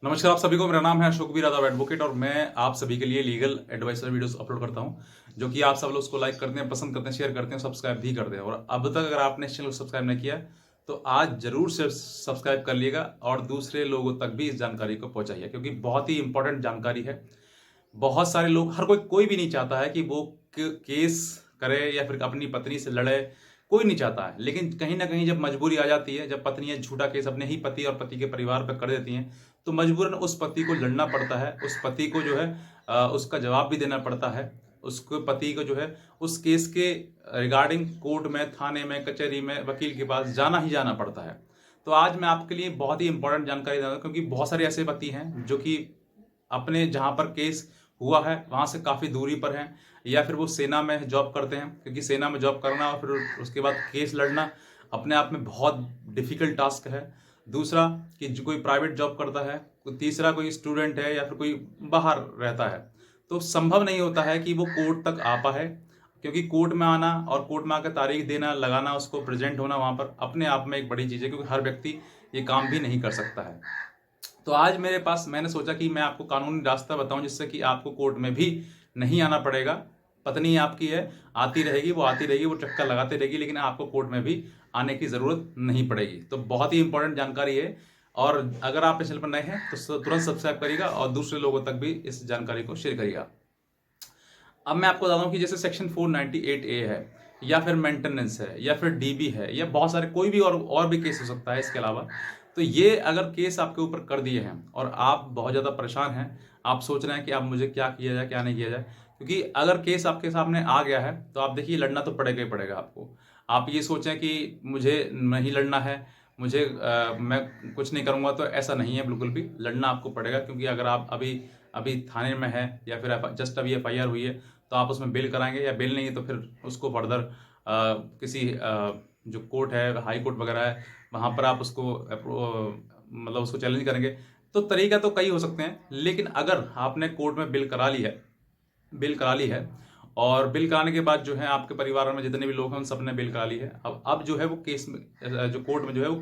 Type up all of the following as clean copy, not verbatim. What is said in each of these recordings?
नमस्कार आप सभी को। मेरा नाम है अशोक वीर यादव एडवोकेट और मैं आप सभी के लिए लीगल एडवाइसर वीडियोस अपलोड करता हूं, जो कि आप सब लोग उसको लाइक करते हैं, पसंद करते हैं, शेयर करते हैं, सब्सक्राइब भी करते हैं। और अब तक अगर आपने इस चैनल को सब्सक्राइब नहीं किया है तो आज जरूर से सब्सक्राइब कर लीजिएगा और दूसरे लोगों तक भी इस जानकारी को पहुंचाइए, क्योंकि बहुत ही इंपॉर्टेंट जानकारी है। बहुत सारे लोग, हर कोई भी नहीं चाहता है कि वो केस करे या फिर अपनी पत्नी से लड़े। कोई नहीं चाहता है, लेकिन कहीं ना कहीं जब मजबूरी आ जाती है, जब पत्नियां झूठा केस अपने ही पति और पति के परिवार पर कर देती हैं, तो मजबूरन उस पति को लड़ना पड़ता है। उस पति को जो है उसका जवाब भी देना पड़ता है। उसको पति को जो है उस केस के रिगार्डिंग कोर्ट में, थाने में, कचहरी में, वकील के पास जाना ही जाना पड़ता है। तो आज मैं आपके लिए बहुत ही इंपॉर्टेंट जानकारी दूंगा, क्योंकि बहुत सारे ऐसे पति हैं जो कि अपने जहां पर केस हुआ है वहां से काफी दूरी पर हैं, या फिर वो सेना में जॉब करते हैं, क्योंकि सेना में जॉब करना और फिर उसके बाद केस लड़ना अपने आप में बहुत डिफिकल्ट टास्क है। दूसरा कि जो कोई प्राइवेट जॉब करता है, तीसरा कोई स्टूडेंट है या फिर कोई बाहर रहता है, तो संभव नहीं होता है कि वो कोर्ट तक आ पाए, क्योंकि कोर्ट में आना और कोर्ट में आकर तारीख देना, लगाना, उसको प्रेजेंट होना वहां पर अपने आप में एक बड़ी चीज़ है, क्योंकि हर व्यक्ति ये काम भी नहीं कर सकता है। तो आज मेरे पास, मैंने सोचा कि मैं आपको कानूनी रास्ता बताऊं जिससे कि आपको कोर्ट में भी नहीं आना पड़ेगा। पत्नी आपकी है, आती रहेगी, वो आती रहेगी, वो चक्कर लगाती रहेगी, लेकिन आपको कोर्ट में भी आने की ज़रूरत नहीं पड़ेगी। तो बहुत ही इंपॉर्टेंट जानकारी है। और अगर आप इस चैनल पर नए हैं तो तुरंत सब्सक्राइब करिएगा और दूसरे लोगों तक भी इस जानकारी को शेयर करिएगा। अब मैं आपको बताता हूँ कि जैसे सेक्शन 498A है, या फिर मेंटेनेंस है, या फिर डीबी है, या बहुत सारे कोई भी और भी केस हो सकता है इसके अलावा। तो ये अगर केस आपके ऊपर कर दिए हैं और आप बहुत ज़्यादा परेशान हैं, आप सोच रहे हैं कि अब मुझे क्या किया जाए, क्या नहीं किया जाए, क्योंकि अगर केस आपके सामने आ गया है तो आप देखिए लड़ना तो पड़ेगा ही पड़ेगा आपको। आप ये सोचें कि मुझे नहीं लड़ना है, मुझे मैं कुछ नहीं करूँगा, तो ऐसा नहीं है, बिल्कुल भी लड़ना आपको पड़ेगा। क्योंकि अगर आप अभी अभी थाने में है या फिर जस्ट अभी FIR हुई है, तो आप उसमें बेल कराएंगे, या बेल नहीं है तो फिर उसको फर्दर किसी जो कोर्ट है, हाई कोर्ट वगैरह है, वहाँ पर आप उसको मतलब उसको चैलेंज करेंगे। तो तरीका तो कई हो सकते हैं, लेकिन अगर आपने कोर्ट में बिल करा ली है और बिल कराने के बाद जो है आपके परिवार में जितने भी लोग हैं उन सब ने बिल करा ली है। अब जो है वो केस में, जो कोर्ट में जो है वो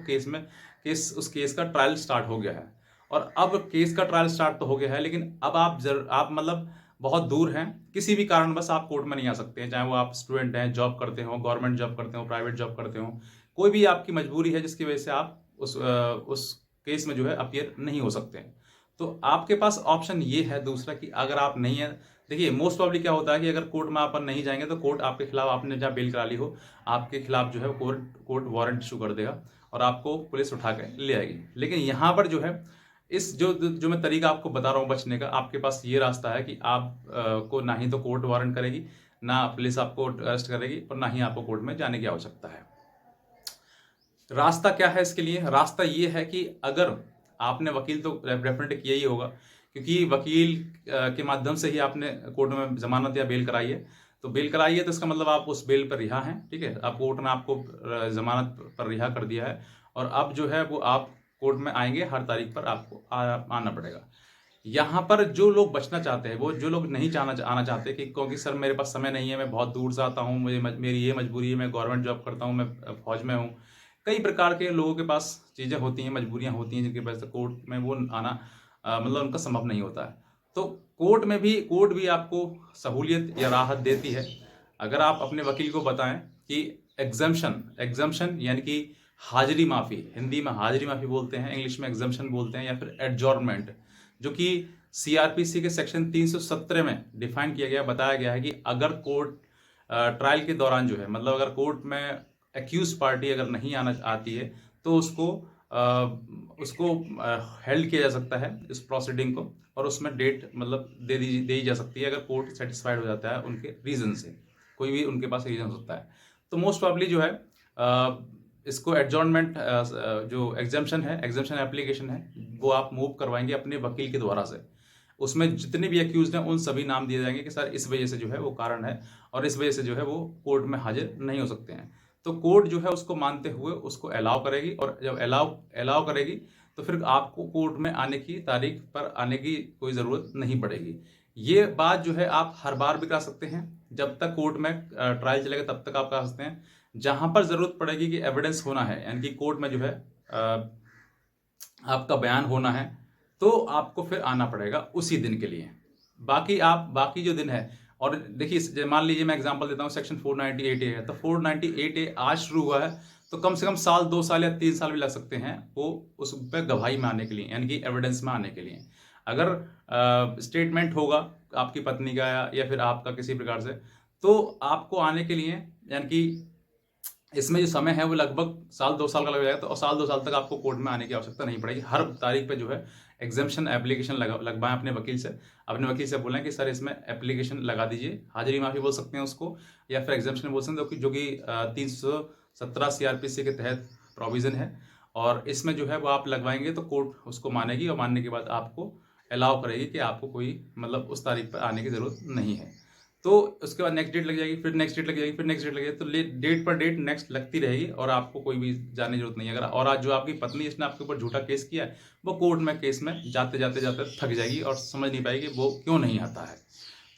उस केस का ट्रायल स्टार्ट हो गया है। और अब केस का ट्रायल स्टार्ट तो हो गया है, लेकिन अब आप मतलब बहुत दूर हैं, किसी भी कारणवश आप कोर्ट में नहीं आ सकते हैं। चाहे वो आप स्टूडेंट हैं, जॉब करते हो, गवर्नमेंट जॉब करते हो, प्राइवेट जॉब करते हो, कोई भी आपकी मजबूरी है जिसकी वजह से आप उस केस में जो है अपीयर नहीं हो सकते हैं। तो आपके पास ऑप्शन ये है दूसरा कि अगर आप नहीं है, देखिए मोस्ट प्रॉब्ली क्या होता है कि अगर कोर्ट में आप नहीं जाएंगे तो कोर्ट आपके खिलाफ, आपने जहाँ बेल करा ली हो, आपके खिलाफ जो है कोर्ट वारंट इशू कर देगा और आपको पुलिस उठा के ले आएगी। लेकिन यहाँ पर जो है इस जो जो मैं तरीका आपको बता रहा हूँ बचने का, आपके पास ये रास्ता है कि आप को ना ही तो कोर्ट वारंट करेगी, ना पुलिस आपको अरेस्ट करेगी, और ना ही आपको कोर्ट में जाने की आवश्यकता है। रास्ता क्या है इसके लिए? रास्ता ये है कि अगर आपने वकील तो डेफिनेटली किया ही होगा, क्योंकि वकील के माध्यम से ही आपने कोर्ट में जमानत या बेल कराई है। तो बेल कराई है तो इसका मतलब आप उस बेल पर रिहा हैं, ठीक है। अब कोर्ट ने आपको जमानत पर रिहा कर दिया है, और अब जो है वो आप कोर्ट में आएंगे, हर तारीख पर आपको आना पड़ेगा। यहाँ पर जो लोग बचना चाहते हैं, वो जो लोग नहीं आना चाहते कि क्योंकि सर मेरे पास समय नहीं है, मैं बहुत दूर से आता हूँ, मेरी ये मजबूरी है, मैं गवर्नमेंट जॉब करता हूँ, मैं फौज में हूँ, कई प्रकार के लोगों के पास चीज़ें होती हैं, मजबूरियां होती हैं, जिनकी वजह से कोर्ट में वो आना मतलब उनका संभव नहीं होता है। तो कोर्ट भी आपको सहूलियत या राहत देती है अगर आप अपने वकील को बताएं कि एग्जम्पशन यानी कि हाजिरी माफ़ी, हिंदी में हाजिरी माफ़ी बोलते हैं, इंग्लिश में एग्जम्पशन बोलते हैं, या फिर एडजॉर्नमेंट, जो कि CRPC के सेक्शन 317 में डिफाइन किया गया, बताया गया है कि अगर कोर्ट ट्रायल के दौरान जो है, मतलब अगर कोर्ट में एक्यूज पार्टी अगर नहीं आती है, तो उसको हेल्ड किया जा सकता है इस प्रोसीडिंग को, और उसमें डेट मतलब दे दी जा सकती है अगर कोर्ट सेटिस्फाइड हो जाता है उनके रीज़न से। कोई भी उनके पास रीज़न हो सकता है। तो मोस्ट प्रॉब्ली जो है इसको एडजॉर्नमेंट, जो एग्जाम्शन एप्लीकेशन है, वो आप मूव करवाएंगे अपने वकील के द्वारा से। उसमें जितने भी अक्यूज हैं उन सभी नाम दिए जाएंगे कि सर इस वजह से जो है वो कारण है, और इस वजह से जो है वो कोर्ट में हाजिर नहीं हो सकते हैं। तो कोर्ट जो है उसको मानते हुए उसको अलाउ करेगी, और जब अलाउ करेगी तो फिर आपको कोर्ट में आने की तारीख पर आने की कोई ज़रूरत नहीं पड़ेगी। ये बात जो है आप हर बार भी करा सकते हैं, जब तक कोर्ट में ट्रायल चलेगा तब तक आप करा सकते हैं। जहां पर ज़रूरत पड़ेगी कि एविडेंस होना है, यानी कि कोर्ट में जो है आपका बयान होना है, तो आपको फिर आना पड़ेगा उसी दिन के लिए। बाकी जो दिन है, और देखिए मान लीजिए मैं एग्जांपल देता हूँ, सेक्शन 498A है, तो 498A आज शुरू हुआ है, तो कम से कम साल, 2 साल या 3 साल भी लग सकते हैं वो उस पर गवाही में आने के लिए, यानी कि एविडेंस में आने के लिए। अगर स्टेटमेंट होगा आपकी पत्नी का या फिर आपका किसी प्रकार से, तो आपको आने के लिए, यानी कि इसमें जो समय है वो लगभग साल 2 साल का लग जाएगा। तो साल 2 साल तक आपको कोर्ट में आने की आवश्यकता नहीं पड़ेगी। हर तारीख पे जो है एग्जाम्पशन एप्लीकेशन लगवाएं अपने वकील से। अपने वकील से बोलें कि सर इसमें एप्लीकेशन लगा दीजिए, हाजिरी माफी बोल सकते हैं उसको, या फिर एग्जाम्पशन बोल सकते हैं, जो कि 317 CRPC के तहत प्रोविज़न है। और इसमें जो है वो आप लगवाएंगे तो कोर्ट उसको मानेगी, और मानने के बाद आपको अलाउ करेगी कि आपको कोई मतलब उस तारीख पर आने की ज़रूरत नहीं है। तो उसके बाद नेक्स्ट डेट लग जाएगी, फिर नेक्स्ट डेट लग जाएगी, फिर नेक्स्ट डेट लग जाएगी, तो डेट पर डेट नेक्स्ट लगती रहेगी और आपको कोई भी जाने की जरूरत नहीं है। अगर और आज जो आपकी पत्नी इसने आपके ऊपर झूठा केस किया है, वो कोर्ट में केस में जाते जाते जाते थक जाएगी और समझ नहीं पाएगी वो क्यों नहीं आता है।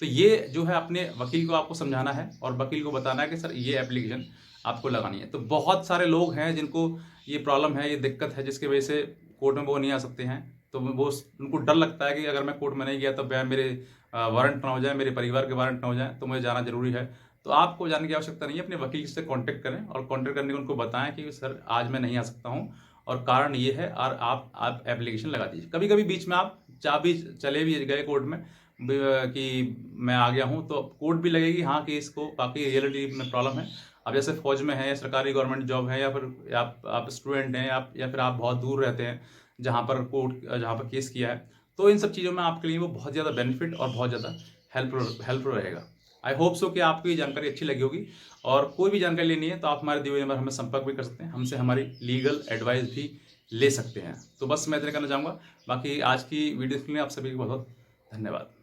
तो ये जो है अपने वकील को आपको समझाना है और वकील को बताना है कि सर ये एप्लीकेशन आपको लगानी है। तो बहुत सारे लोग हैं जिनको ये प्रॉब्लम है, ये दिक्कत है, जिसकी वजह से कोर्ट में वो नहीं आ सकते हैं। तो वो उनको डर लगता है कि अगर मैं कोर्ट में नहीं गया तो मेरे वारंट ना हो जाए, मेरे परिवार के वारंट ना हो जाए, तो मुझे जाना जरूरी है। तो आपको जाने की आवश्यकता नहीं है, अपने वकील से कांटेक्ट करें और कांटेक्ट करने को उनको बताएं कि सर आज मैं नहीं आ सकता हूं और कारण ये है, और आप एप्लीकेशन लगा दीजिए। कभी कभी बीच में आप चले भी गए कोर्ट में कि मैं आ गया हूं, तो कोर्ट भी लगेगी हाँ कि इसको बाकी रियलिटी में प्रॉब्लम है। अब जैसे फौज में है या सरकारी गवर्नमेंट जॉब है, या फिर आप स्टूडेंट हैं, या फिर आप बहुत दूर रहते हैं जहाँ पर केस किया है, तो इन सब चीज़ों में आपके लिए वो बहुत ज़्यादा बेनिफिट और बहुत ज़्यादा हेल्पफुल रहेगा। आई होप सो कि आपको ये जानकारी अच्छी लगी होगी। और कोई भी जानकारी लेनी है तो आप हमारे दिए हुए नंबर हमें संपर्क भी कर सकते हैं, हमसे हमारी लीगल एडवाइस भी ले सकते हैं। तो बस मैं इतना कहना चाहूँगा। बाकी आज की वीडियो के लिए आप सभी को बहुत बहुत धन्यवाद।